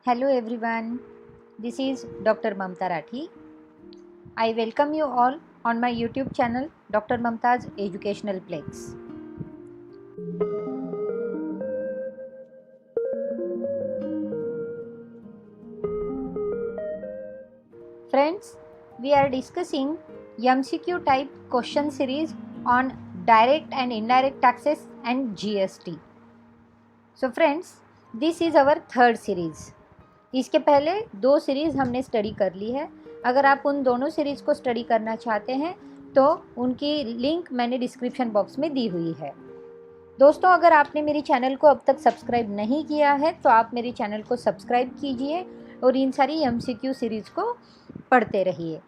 Hello everyone, this is Dr. Mamta Rathi. I welcome you all on my YouTube channel Dr. Mamta's Educational Plex. Friends, we are discussing MCQ type question series on direct and indirect taxes and GST. So friends, this is our third series. इसके पहले दो series हमने study कर ली है. अगर आप उन दोनों सीरीज़ को स्टडी करना चाहते हैं तो उनकी लिंक मैंने डिस्क्रिप्शन बॉक्स में दी हुई है. दोस्तों, अगर आपने मेरी चैनल को अब तक सब्सक्राइब नहीं किया है तो आप मेरे चैनल को सब्सक्राइब कीजिए और इन सारी MCQ सीरीज़ को पढ़ते रहिए.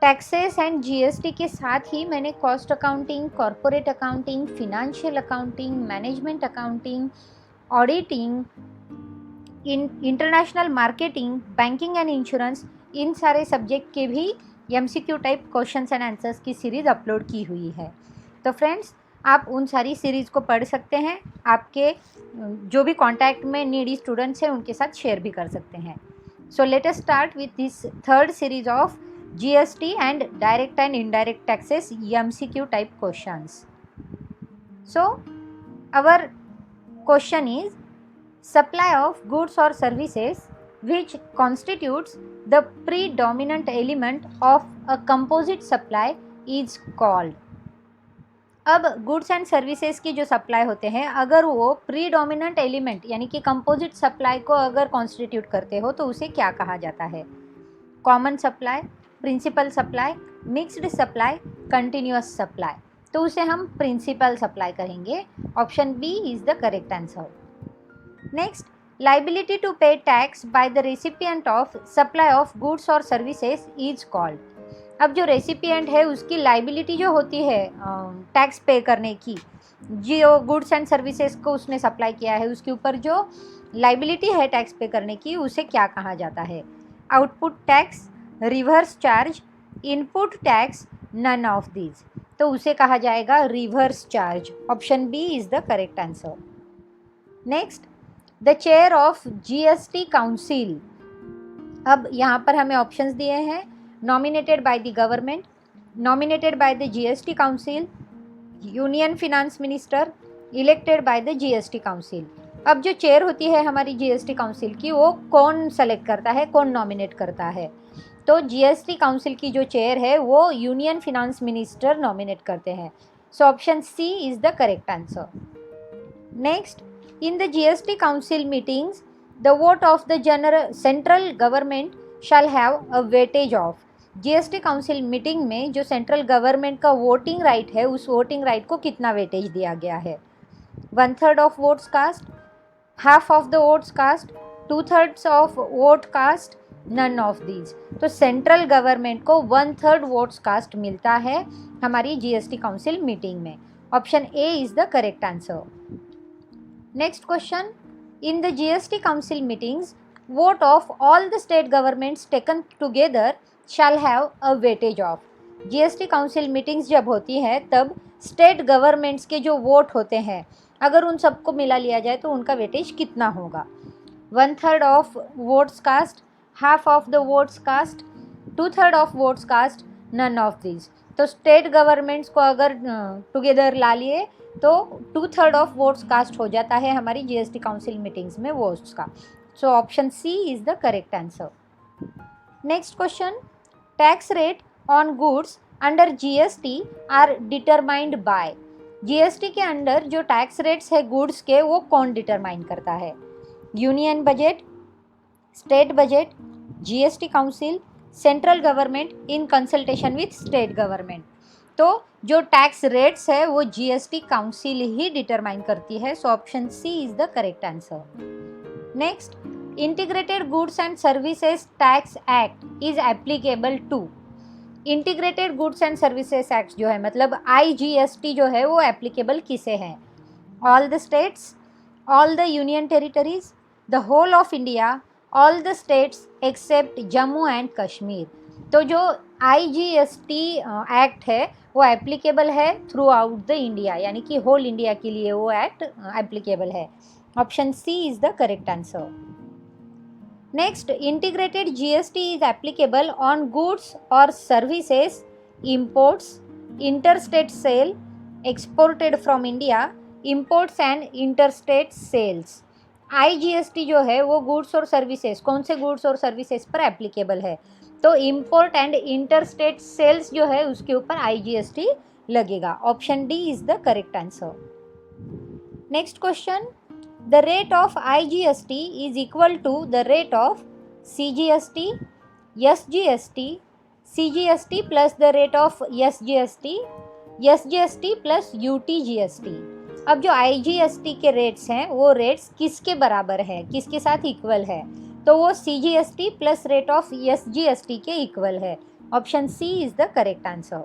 टैक्सेस एंड GST के साथ ही मैंने cost accounting, corporate accounting, financial accounting, management accounting, auditing, international marketing, banking and insurance, इन सारे सब्जेक्ट के भी MCQ type questions and answers की सीरीज़ अपलोड की हुई है. तो फ्रेंड्स, आप उन सारी सीरीज़ को पढ़ सकते हैं. आपके जो भी कांटेक्ट में नीडी स्टूडेंट्स हैं उनके साथ शेयर भी कर सकते हैं. So let us start with this third series of GST and direct and indirect taxes MCQ type questions. So our question is supply of goods or services which constitutes the predominant element of a composite supply is called. अब goods and services की जो supply होते हैं, अगर वो predominant element यानी कि composite supply को अगर कॉन्स्टिट्यूट करते हो तो उसे क्या कहा जाता है? Common supply, principal supply, mixed supply, continuous supply. तो उसे हम प्रिंसिपल सप्लाई कहेंगे. Option B is the correct answer. Next, liability to pay tax by the recipient of supply of goods or services is called. अब जो recipient है उसकी liability जो होती है टैक्स पे करने की, जो गुड्स एंड सर्विसेज को उसने सप्लाई किया है उसके ऊपर जो लाइबिलिटी है टैक्स पे करने की, उसे क्या कहा जाता है? Output tax, reverse charge, input tax, none of these. तो उसे कहा जाएगा reverse charge. Option B is the correct answer. Next, the chair of GST council. अब यहाँ पर हमें ऑप्शंस दिए हैं. Nominated by the government, nominated by the GST council, union finance minister, elected by the GST council. अब जो chair होती है हमारी GST काउंसिल की, वो कौन सेलेक्ट करता है, कौन नॉमिनेट करता है? तो GST काउंसिल की जो चेयर है वो यूनियन फिनेंस मिनिस्टर नॉमिनेट करते हैं. So option C is the correct answer. Next, in the GST council meetings, the vote of the central government shall have a weightage of. GST council meeting में जो central government का voting right है, उस voting right को कितना weightage दिया गया है? 1/3 of votes cast, half of the votes cast, 2/3 of vote cast, none of these. तो सेंट्रल गवर्नमेंट को 1/3 वोट्स कास्ट मिलता है हमारी GST काउंसिल मीटिंग में. Option A is the correct answer. Next question, in the GST council meetings, vote of all the state governments taken together shall have a weightage of. GST council meetings जब होती हैं तब state governments के जो vote होते हैं, अगर उन सबको मिला लिया जाए तो उनका वेटेज कितना होगा? 1/3 of votes cast, half of the votes cast, 2/3 of votes cast, none of these. तो स्टेट गवर्नमेंट्स को अगर टुगेदर ला लिए तो 2/3 ऑफ वोट्स कास्ट हो जाता है हमारी GST काउंसिल मीटिंग्स में वोट्स का. So option C is the correct answer. Next question, tax rate on goods under GST are determined by. GST के अंडर जो टैक्स रेट्स है गुड्स के, वो कौन डिटरमाइन करता है? Union budget, state budget, GST council, central government in consultation with state government. तो जो टैक्स रेट्स है वो GST काउंसिल ही डिटरमाइन करती है. So option C is the correct answer. Next, integrated goods and services tax act is applicable to. Integrated goods and services act जो है, मतलब IGST जो है, वो एप्लीकेबल किसे है? All the states, all the union territories, the whole of India, all the states except Jammu and Kashmir. तो जो IGST एक्ट है वो एप्लीकेबल है थ्रू आउट द इंडिया, यानी कि होल इंडिया के लिए वो एक्ट एप्लीकेबल है. Option C is the correct answer. Next, integrated GST is applicable on goods और services, imports, interstate sale, exported from India, imports and interstate sales. IGST जो है वो गुड्स और सर्विसेज, कौन से गुड्स और सर्विसेज पर एप्लीकेबल है? तो इंपोर्ट एंड इंटरस्टेट सेल्स जो है उसके ऊपर आईजीएसटी लगेगा। Option D is the correct answer. Next question, the rate of IGST is equal to the rate of CGST, SGST, CGST plus the rate of SGST, SGST plus UTGST। अब जो IGST के rates हैं वो rates किसके बराबर है, किसके साथ इक्वल है? तो वो CGST plus rate of SGST के इक्वल है। Option C is the correct answer.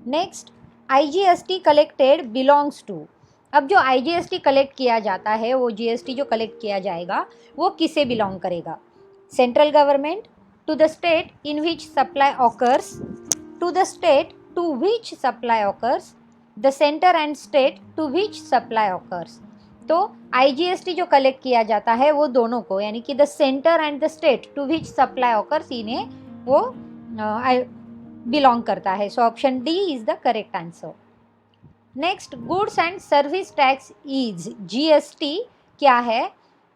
Next, IGST collected belongs to. अब जो आईजीएसटी कलेक्ट किया जाता है, वो जीएसटी जो कलेक्ट किया जाएगा वो किसे बिलोंग करेगा? Central government, to the state in which supply occurs, to the state to which supply occurs, the centre and state to which supply occurs. तो आईजीएसटी जो कलेक्ट किया जाता है वो दोनों को, यानी कि the centre and the state to which supply occurs, इन्हें वो बिलोंग करता है। So option D is the correct answer. Next, goods and service tax is, GST क्या है?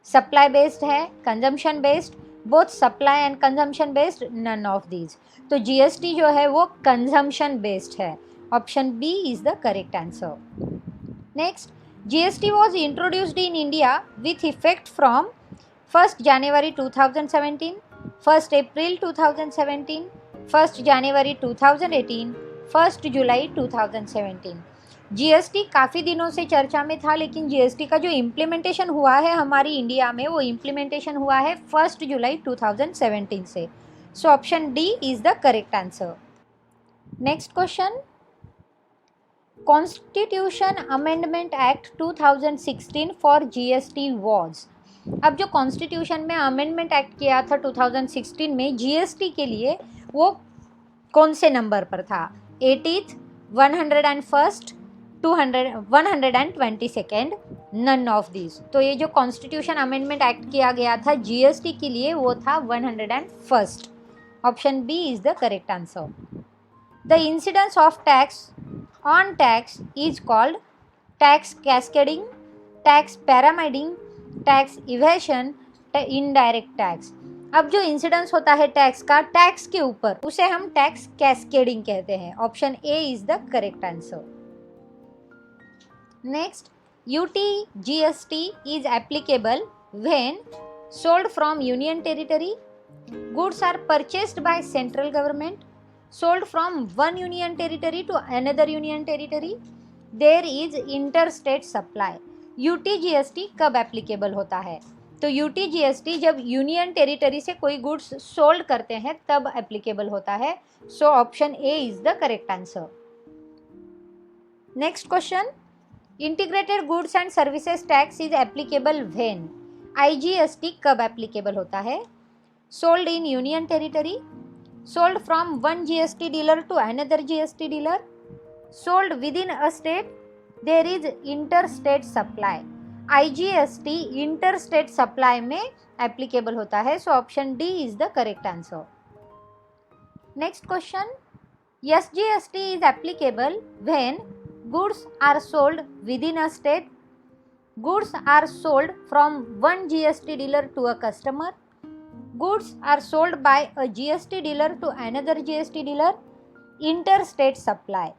सप्लाई बेस्ड है, consumption based, both supply and consumption based, none of these. तो GST जो है वो कंजम्पशन बेस्ड है। Option B is the correct answer. Next, GST was introduced in India with effect from 1 January 2017, 1 April 2017, 1 January 2018, 1 July 2017। GST काफ़ी दिनों से चर्चा में था, लेकिन जीएसटी का जो इम्प्लीमेंटेशन हुआ है हमारी इंडिया में, वो इम्प्लीमेंटेशन हुआ है 1 जुलाई 2017 से। सो option D is the correct answer. Next question, constitution amendment act 2016 for GST was. अब जो कॉन्स्टिट्यूशन में अमेंडमेंट एक्ट किया था 2016 में जीएसटी के लिए, वो कौन से नंबर पर था? 80th, 101st, 122nd, none of this. तो ये जो कॉन्स्टिट्यूशन अमेंडमेंट एक्ट किया गया था जीएसटी के लिए वो था 101st। Option B is the correct answer. The incidence of tax on tax is called tax cascading, tax pyramiding, tax evasion, indirect tax. अब जो इंसिडेंस होता है टैक्स का टैक्स के ऊपर, उसे हम टैक्स कैस्केडिंग कहते हैं। Option A is the correct answer. Next, UTGST is applicable when sold from union territory, goods are purchased by central government, sold from one union territory to another union territory, there is interstate supply। UTGST कब applicable होता है? तो UTGST जब union territory से कोई goods sold करते हैं तब एप्लीकेबल होता है। So option A is the correct answer. Next question, integrated goods and services tax is applicable when. IGST कब एप्लीकेबल होता है? Sold in union territory, sold from one GST dealer to another GST dealer, sold within a state, there is inter state supply. IGST inter state supply में applicable होता है। So option D is the correct answer. Next question, SGST is applicable when goods are sold within a state, goods are sold from one GST dealer to a customer, goods are sold by a GST dealer to another GST dealer, interstate supply।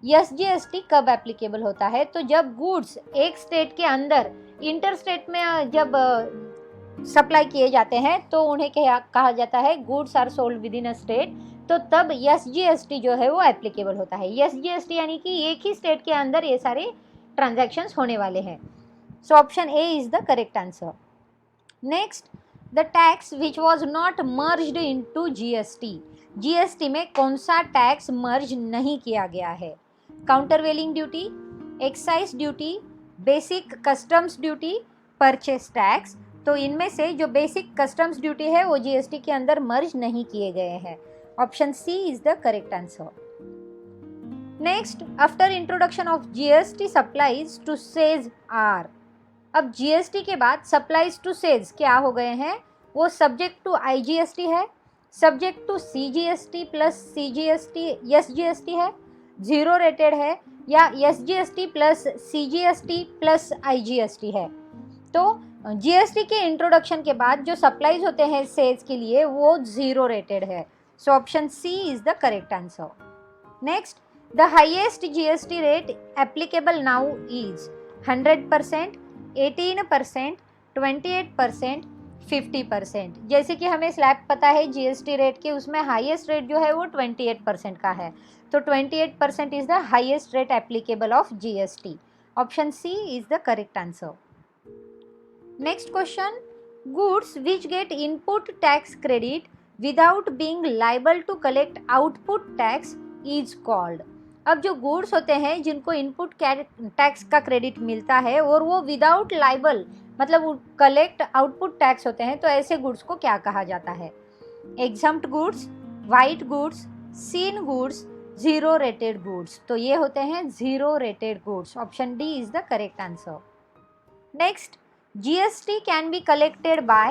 SGST कब applicable होता है? तो जब goods एक state के अंदर inter state में जब सप्लाई किए जाते हैं तो उन्हें कहा जाता है goods are sold within a state. तो तब एसजीएसटी जो है वो एप्लीकेबल होता है। एसजीएसटी यानी कि एक ही स्टेट के अंदर ये सारे ट्रांजैक्शंस होने वाले हैं। So option A is the correct answer. Next, the tax which was not merged into GST. GST में कौन सा टैक्स मर्ज नहीं किया गया है? Countervailing duty, excise duty, basic customs duty, purchase tax. तो इनमें से जो बेसिक कस्टम्स ड्यूटी है वो जीएसटी के अंदर मर्ज नहीं किए गए हैं। Option C is the correct answer. Next, after introduction of GST supplies to SEZ are. अब जीएसटी के बाद सप्लाईज टू सेज क्या हो गए हैं? वो सब्जेक्ट टू IGST है, subject to CGST plus CGST SGST है, ज़ीरो रेटेड है, या SGST plus CGST plus IGST है। तो GST के इंट्रोडक्शन के बाद जो सप्लाईज होते हैं सेल्स के लिए वो ज़ीरो रेटेड है। So option C is the correct answer. Next, the highest GST rate applicable now is 100%, 18%, 28%, 50%। जैसे कि हमें स्लैब पता है GST रेट के, उसमें हाईएस्ट रेट जो है वो 28% का है, तो 28% is the highest rate applicable of GST। Option C is the correct answer. Next question, goods which get input tax credit without being liable to collect output tax is called. अब जो goods होते हैं जिनको input tax का credit मिलता है और वो विदाउट लाइबल मतलब कलेक्ट आउटपुट टैक्स होते हैं, तो ऐसे गुड्स को क्या कहा जाता है? Exempt goods, white goods, seen goods, zero rated goods. तो ये होते हैं zero rated goods. Option D is the correct answer. Next, GST can be collected by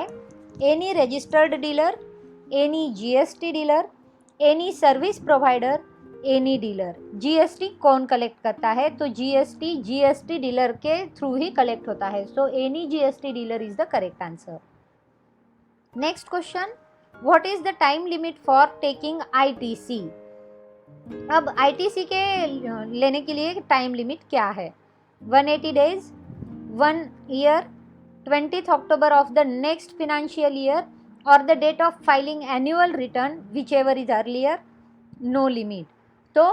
any registered dealer, any GST dealer, any service provider, any dealer। GST कौन collect करता है? तो GST dealer के through ही collect होता है। So any GST dealer is the correct answer. Next question, what is the time limit for taking ITC? अब ITC के लेने के लिए टाइम लिमिट क्या है? 180 days, 1 year, 20th October of the next financial year, or the date of filing annual return, whichever is earlier, no limit। तो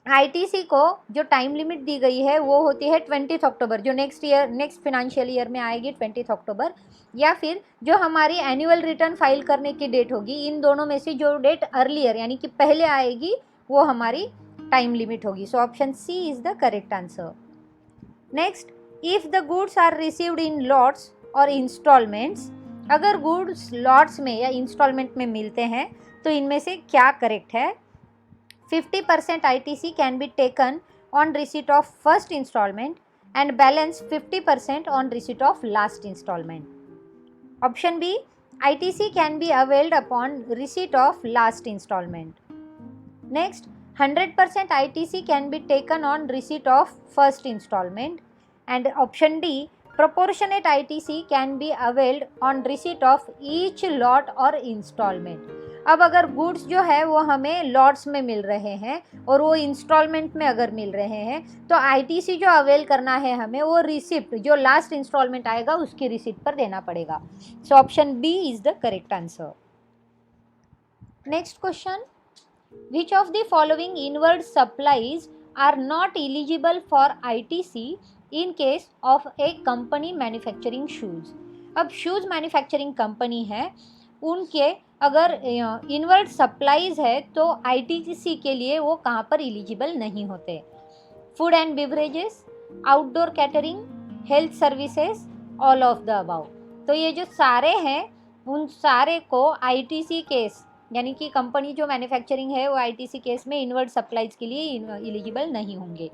ITC को जो टाइम लिमिट दी गई है वो होती है 20th अक्टूबर, जो नेक्स्ट फिनेंशियल ईयर में आएगी 20th अक्टूबर, या फिर जो हमारी एनुअल रिटर्न फाइल करने की डेट होगी। इन दोनों में से जो डेट अर्लियर यानी कि पहले आएगी वो हमारी टाइम लिमिट होगी। So option C is the correct answer. Next, if the goods are received in lots or instalments, अगर गुड्स लॉट्स में या इंस्टॉलमेंट में मिलते हैं तो इनमें से क्या करेक्ट है? 50% ITC can be taken on receipt of first instalment and balance 50% on receipt of last instalment. Option B, ITC can be availed upon receipt of last instalment. Next, 100% ITC can be taken on receipt of first instalment. And option D, proportionate ITC can be availed on receipt of each lot or installment। अब अगर goods जो है वो हमें lots में मिल रहे हैं और वो इंस्टॉलमेंट में अगर मिल रहे हैं तो ITC जो अवेल करना है हमें वो रिसिप्ट जो लास्ट इंस्टॉलमेंट आएगा उसकी रिसिप्ट पर देना पड़ेगा। So option B is the correct answer. Next question, which of the following inward supplies are not eligible for ITC in case of a company manufacturing shoes. अब shoes manufacturing company है, उनके अगर inward supplies है तो ITC के लिए वो कहाँ पर एलिजिबल नहीं होते? Food and beverages, outdoor catering, health services, all of the above. तो ये जो सारे हैं उन सारे को ITC केस यानी कि कंपनी जो मैन्युफैक्चरिंग है वो ITC केस में इनवर्ड सप्लाईज के लिए एलिजिबल नहीं होंगे।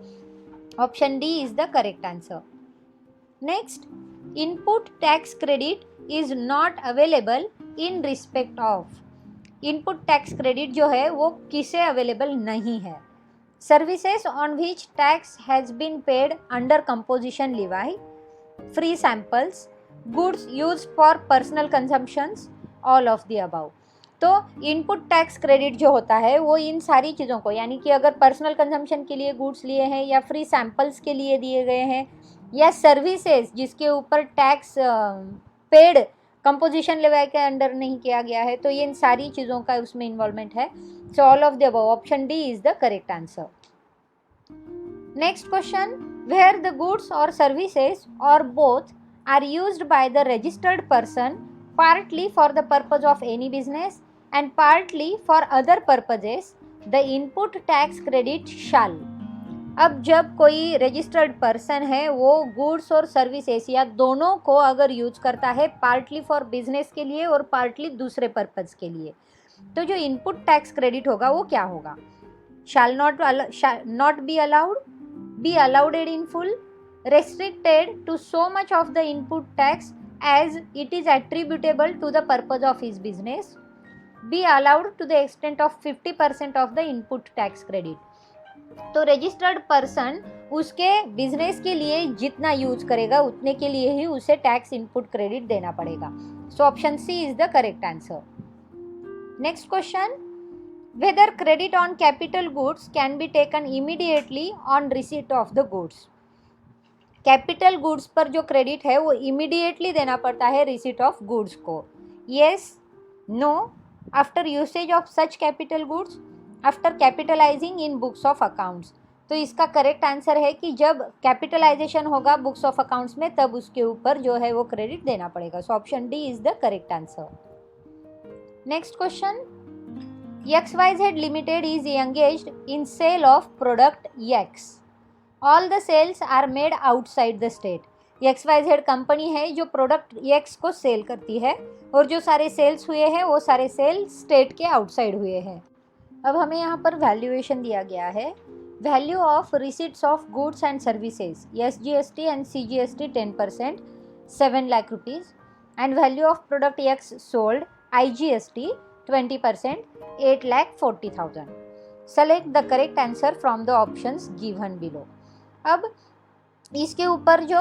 Option D is the correct answer. Next, input tax credit is not available in respect of. Input tax credit जो है वो किसे अवेलेबल नहीं है? Services on which tax has been paid under composition levy, free samples, goods use for personal consumptions, all of the above. तो input tax credit जो होता है वो इन सारी चीज़ों को यानी कि अगर पर्सनल कंजम्पशन के लिए गुड्स लिए हैं या फ्री सैम्पल्स के लिए दिए गए हैं या सर्विसेज जिसके ऊपर टैक्स पेड कंपोजिशन लेवल के अंडर नहीं किया गया है, तो ये इन सारी चीज़ों का उसमें इन्वॉल्वमेंट है। So all of the above, option D is the correct answer. Next question, where the goods और services or both are used by the registered person partly for the purpose of any business and partly for other purposes, the input tax credit shall। अब जब कोई registered person है वो goods और services या दोनों को अगर यूज करता है पार्टली फॉर बिजनेस के लिए और पार्टली दूसरे पर्पज के लिए, तो जो इनपुट टैक्स क्रेडिट होगा वो क्या होगा? shall not be allowed, be allowed in full, restricted to so much of the input tax as it is attributable to the purpose of his business be allowed to the extent of 50% of the input tax credit. तो registered person उसके business के लिए जितना use करेगा उतने के लिए ही उसे टैक्स इनपुट क्रेडिट देना पड़ेगा. So option C is the correct answer. Next question, whether credit on capital goods can be taken immediately on receipt of the goods. Capital goods पर जो क्रेडिट है वो इमीडिएटली देना पड़ता है रिसीट ऑफ गुड्स को. Yes, no, after usage of such capital goods, after capitalising in books of accounts. तो इसका करेक्ट आंसर है कि जब कैपिटलाइजेशन होगा बुक्स ऑफ अकाउंट्स में तब उसके ऊपर जो है वो क्रेडिट देना पड़ेगा. So option D is the correct answer. Next question, XYZ Limited is engaged in sale of product X. All the sales are made outside the state. XYZ company है जो प्रोडक्ट X को cell करती है और जो सारे sales हुए हैं वो सारे सेल स्टेट के आउटसाइड हुए हैं. अब हमें यहाँ पर वैल्यूएशन दिया गया है. Value of receipts of goods and services SGST and CGST 10% 7 lakh rupees and value of product X sold IGST 20% 8,40,000. Select the correct answer from the options given below. अब इसके ऊपर जो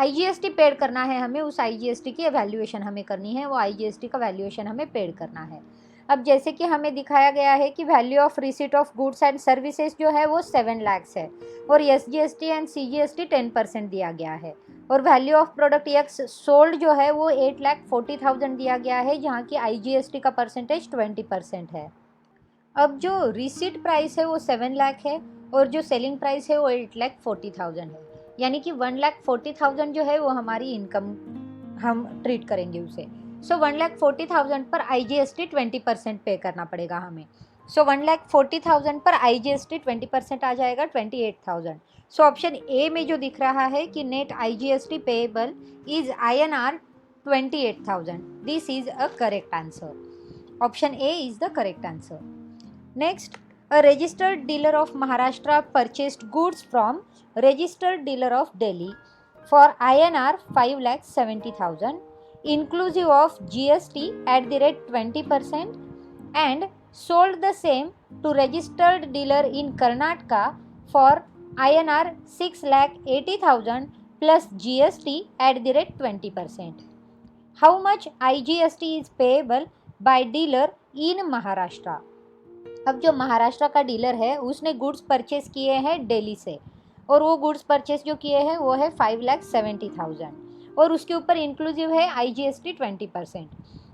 IGST पेड करना है हमें, उस IGST की वैल्यूएशन हमें करनी है, वो IGST का वैल्यूएशन हमें पेड करना है. अब जैसे कि हमें दिखाया गया है कि value of receipt of goods and services जो है वो 7 लाख है और SGST एंड CGST 10% दिया गया है और value of product X sold जो है वो 8,40,000 दिया गया है जहाँ की IGST का परसेंटेज 20% है. अब जो रिसीट प्राइस है वो 7 लाख है और जो सेलिंग प्राइस है वो 8,40,000 है, यानी कि 1,40,000 जो है वो हमारी इनकम हम ट्रीट करेंगे उसे. सो 1,40,000 पर IGST 20% पे करना पड़ेगा हमें. सो 1,40,000 पर IGST 20% आ जाएगा 28,000. सो ऑप्शन ए में जो दिख रहा है कि net IGST payable is INR 28,000. This is a correct answer. Option A is the correct answer. Next, a registered dealer of Maharashtra purchased goods from registered dealer of Delhi for INR 5,70,000 inclusive of GST at the rate 20% and sold the same to registered dealer in Karnataka for INR 6,80,000 plus GST at the rate 20%. How much IGST is payable by dealer in Maharashtra? अब जो महाराष्ट्र का dealer है उसने goods purchase किए हैं दिल्ली से और वो गुड्स परचेस जो किए हैं वो है 5,70,000 और उसके ऊपर इंक्लूसिव है IGST 20%.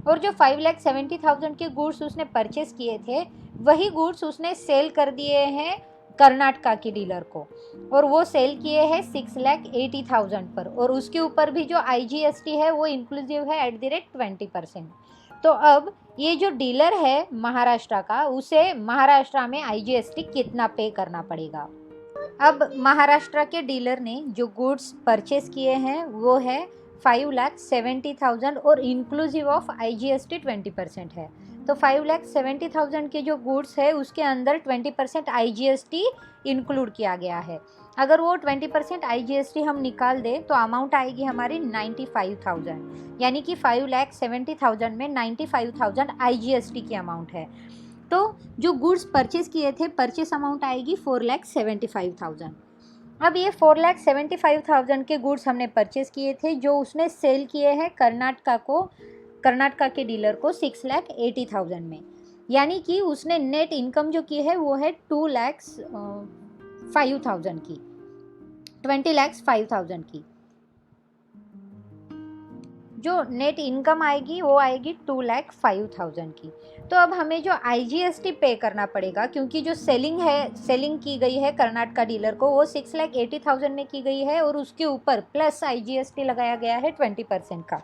और जो 5,70,000 के गुड्स उसने परचेस किए थे वही गुड्स उसने सेल कर दिए हैं कर्नाटका के डीलर को और वो सेल किए हैं 6,80,000 पर और उसके ऊपर भी जो IGST है वो इंक्लूसिव है एट द रेट 20%. तो अब ये जो डीलर है महाराष्ट्र का उसे महाराष्ट्र में IGST कितना पे करना पड़ेगा. अब महाराष्ट्र के डीलर ने जो गुड्स परचेस किए हैं वो है 5,70,000 और इंक्लूसिव ऑफ IGST 20% है. तो 5,70,000 के जो गुड्स है उसके अंदर 20% IGST इंक्लूड किया गया है. अगर वो 20% IGST हम निकाल दें तो अमाउंट आएगी हमारी 95,000, यानी कि 5,70,000 में 95,000 IGST की अमाउंट है. तो जो गुड्स परचेस किए थे परचेस अमाउंट आएगी 4,75,000. अब ये 4,75,000 के गुड्स हमने परचेस किए थे जो उसने सेल किए हैं कर्नाटका के डीलर को 6,80,000 में, यानी कि उसने नेट इनकम जो की है वो है 2,05,000 की, 20,05,000 की. जो नेट इनकम आएगी वो आएगी 2,05,000 की. तो अब हमें जो IGST पे करना पड़ेगा क्योंकि जो सेलिंग की गई है कर्नाटका डीलर को वो 6,80,000 में की गई है और उसके ऊपर प्लस IGST लगाया गया है 20% का.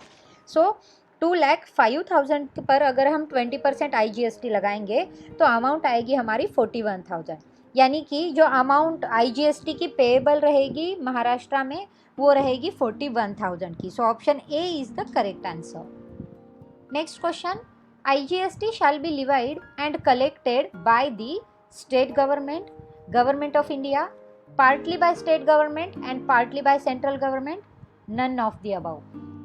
सो 2,05,000 पर अगर हम 20% IGST लगाएंगे तो अमाउंट आएगी हमारी 41,000, यानी कि जो अमाउंट IGST की पेएबल रहेगी महाराष्ट्र में वो रहेगी 41,000 की. सो option A is the correct answer. Next question, IGST shall be levied and collected by the state government, government of India, partly by state government and partly by central government, none of the above.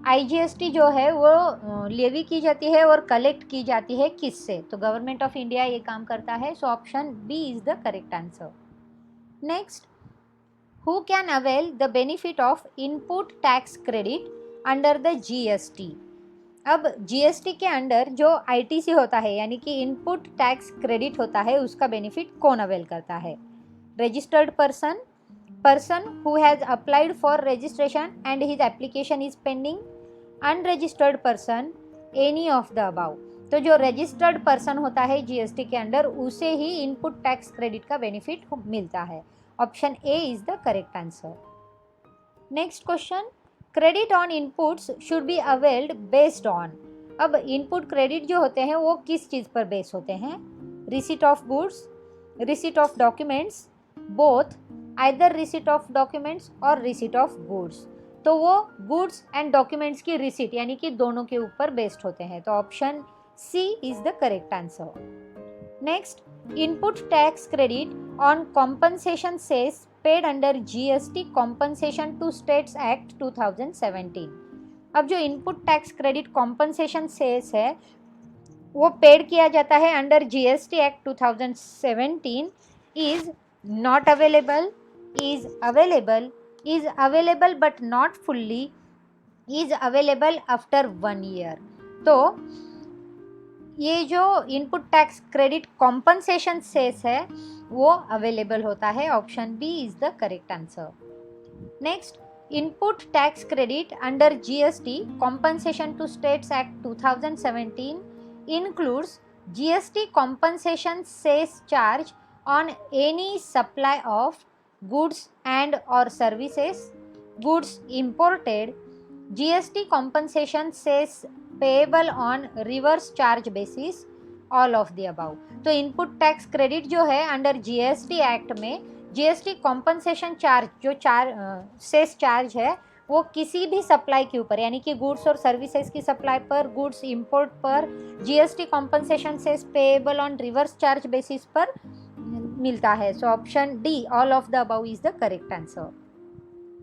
IGST जो है वो levy की जाती है और collect की जाती है किससे? तो गवर्नमेंट ऑफ इंडिया ये काम करता है। So option B is the correct answer. Next, who can avail the benefit of input tax credit under the GST? अब GST के अंडर जो ITC होता है यानी कि इनपुट टैक्स क्रेडिट होता है, उसका बेनिफिट कौन अवेल करता है? Registered person, person who has applied for registration and his application is pending, unregistered person, any of the above। तो जो रजिस्टर्ड पर्सन होता है GST के अंडर, उसे ही इनपुट टैक्स क्रेडिट का बेनिफिट मिलता है। Option A is the correct answer. Next question, credit on inputs should be availed based on. अब इनपुट क्रेडिट जो होते हैं वो किस चीज़ पर बेस होते हैं? Receipt of goods, receipt of documents, both, either receipt of documents और रिसीट ऑफ गुड्स। तो वो गुड्स एंड डॉक्यूमेंट्स की रिसीट यानी कि दोनों के ऊपर बेस्ड होते हैं। तो option C is the correct answer. Next, input tax credit on compensation cess paid under GST compensation to states act 2017। अब जो input tax credit compensation cess है वो पेड किया जाता है under GST act 2017 is not available, is available but not fully, is available after 1 year। तो ये जो input tax credit compensation cess है वो अवेलेबल होता है। Option B is the correct answer. Next, input tax credit under GST compensation to states act 2017 includes GST compensation cess charge on any supply of goods and or services, goods imported, GST compensation cess payable on reverse charge basis, all of the above। तो input tax credit जो है under GST act में GST compensation charge जो cess charge है वो किसी भी supply के ऊपर यानी कि गुड्स और सर्विसेज की सप्लाई पर, गुड्स इंपोर्ट पर GST compensation cess payable on reverse charge basis पर मिलता है। So option D all of the above is the correct answer.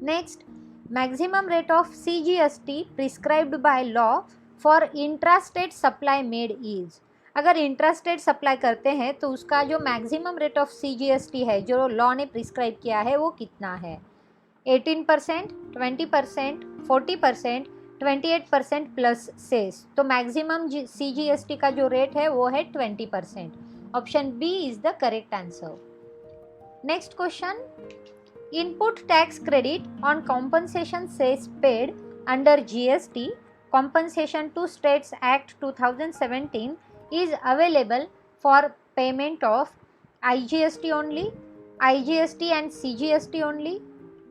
Next, maximum rate of CGST prescribed by law for intrastate supply made is. अगर intrastate supply करते हैं तो उसका जो maximum rate of CGST है जो लॉ ने prescribe किया है वो कितना है? 18%, 20%, 40%, 28% प्लस सेस। तो मैक्सिमम CGST का जो रेट है वो है 20%। Option B is the correct answer. Next question, input tax credit on compensation cess paid under GST compensation to states act 2017 is available for payment of IGST only, IGST and CGST only,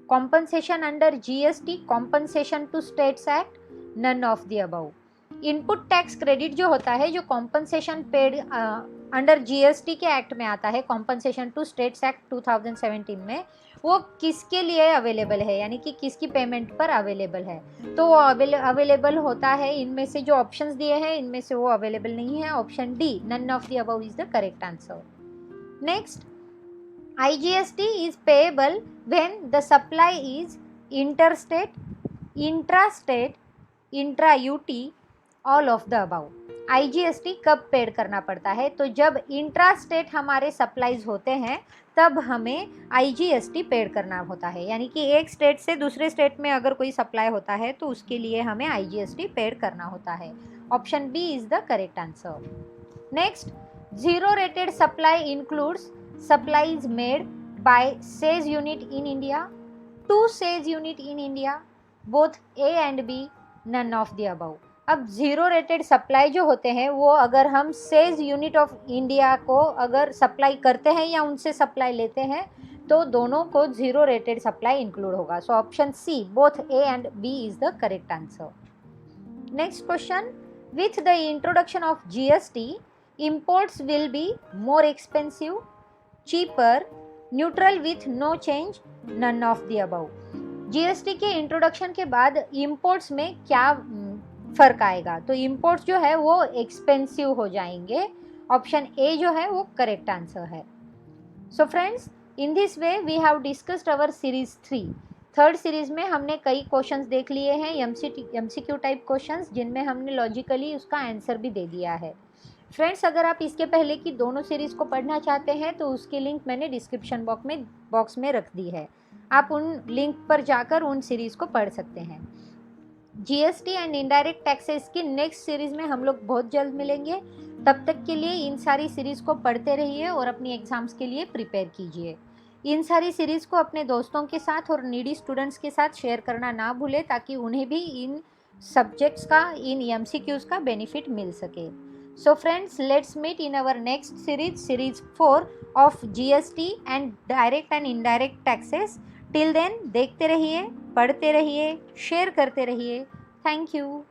compensation under GST compensation to states act, none of the above। Input tax credit जो होता है जो compensation paid under GST के act में आता है, compensation to states act 2017 में, वो किसके लिए अवेलेबल है यानी कि किसकी पेमेंट पर अवेलेबल है? तो वो अवेलेबल होता है, इनमें से जो ऑप्शंस दिए हैं इनमें से वो अवेलेबल नहीं है। Option D none of the above is the correct answer. Next, IGST is payable when the supply is interstate, intrastate, इंट्रा-UT, all of the above. IGST कब पेड करना पड़ता है? तो जब इंट्रास्टेट हमारे सप्लाईज होते हैं तब हमें IGST पेड करना होता है, यानी कि एक स्टेट से दूसरे स्टेट में अगर कोई सप्लाई होता है तो उसके लिए हमें IGST पेड करना होता है। Option B is the correct answer. Next, zero rated supply includes supplies made by SEZ unit in India, to SEZ unit in India, both A and B, none of the above. अब zero rated supply जो होते हैं वो अगर हम says unit of India को अगर supply करते हैं या उनसे सप्लाई लेते हैं तो दोनों को जीरो रेटेड सप्लाई इंक्लूड होगा। So option C both A and B is the correct answer. Next question, with the introduction of GST imports will be more expensive, cheaper, neutral with no change, none of the above। GST के introduction के बाद imports में क्या फ़र्क आएगा? तो imports जो है वो एक्सपेंसिव हो जाएंगे। ऑप्शन ए जो है वो करेक्ट आंसर है। So friends, in this way we have discussed our series 3। Third series में हमने कई क्वेश्चंस देख लिए हैं, एमसीक्यू टाइप क्वेश्चंस, जिनमें हमने लॉजिकली उसका आंसर भी दे दिया है। फ्रेंड्स, अगर आप इसके पहले की दोनों सीरीज़ को पढ़ना चाहते हैं तो उसकी लिंक मैंने डिस्क्रिप्शन बॉक्स में रख दी है। आप उन लिंक पर जाकर उन सीरीज़ को पढ़ सकते हैं। जीएसटी एंड इनडायरेक्ट टैक्सेस की नेक्स्ट सीरीज़ में हम लोग बहुत जल्द मिलेंगे। तब तक के लिए इन सारी सीरीज़ को पढ़ते रहिए और अपनी एग्ज़ाम्स के लिए प्रिपेयर कीजिए। इन सारी सीरीज़ को अपने दोस्तों के साथ और नीडी स्टूडेंट्स के साथ शेयर करना ना भूलें, ताकि उन्हें भी इन सब्जेक्ट्स का, इन एमसीक्यूज़ का बेनिफिट मिल सके। So friends, let's meet in our next series 4 of GST and direct and indirect taxes. Till then देखते रहिए, पढ़ते रहिए, शेयर करते रहिए। Thank you.